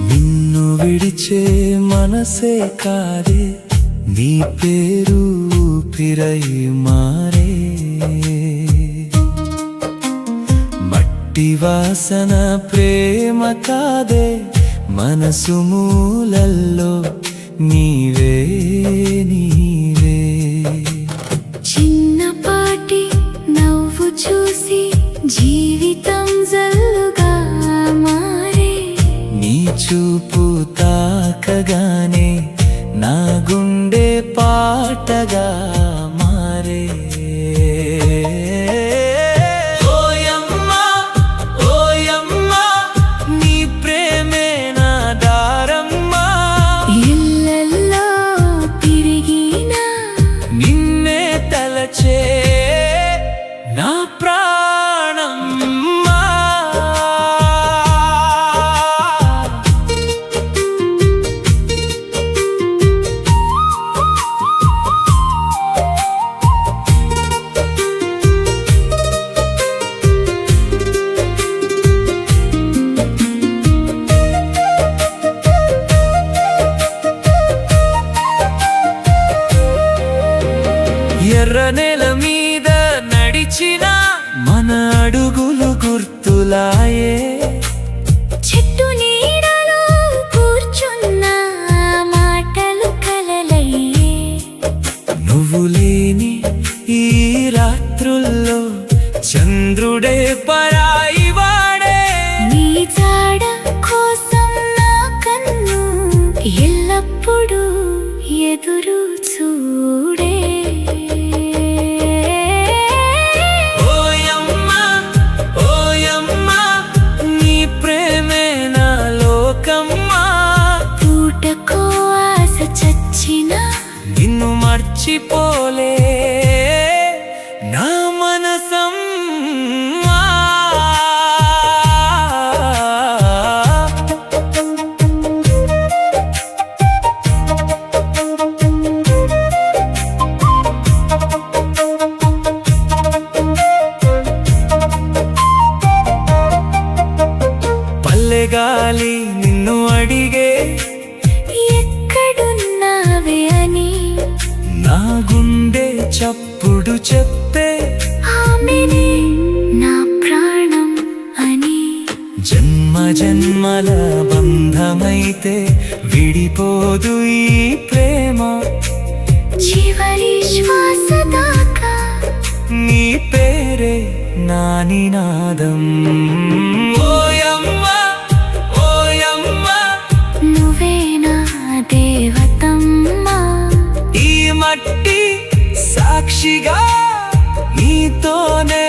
నిన్ను విడిచే మనసే కాదే, నీ పేరు ఊపిరై మారే. మట్టి వాసన ప్రేమ కాదే, మనసు మూలల్లో నీవే నీవే. చిన్నపాటి నవ్వు చూసి జీవితం జల్లుగా మారే. నీ చూపు తాకగానే నా గుండె పాటగా మారే. నా ప్రాణమ్మా ఎర్ర నేల మీద నడిచిన మన అడుగులు గుర్తులాయే. చెట్టు నీడలో కూర్చున్న మాటలు కలలయ్యే. నువ్వు లేని ఈ రాత్రుల్లో చంద్రుడే పరాయి వాడే. నీ జాడ కోసం నా కన్ను ఎల్లప్పుడూ ఎదురు చూడే. నిన్ను మర్చిపోలే నా మనసమ్మా. పల్లెగాలి నిన్ను అడిగే, నా గుండె చప్పుడు చెప్పే, ఆమెనే నా ప్రాణం అని. జన్మ జన్మల బంధమైతే విడిపోదు ఈ ప్రేమ. చివరి శ్వాస దాకా నీ పేరే నా నినాదం. ఓయమ్మా ఓయమ్మా, నువ్వే నా దేవతమ్మా. ఈ మట్టి సాక్షిగా నీతోనే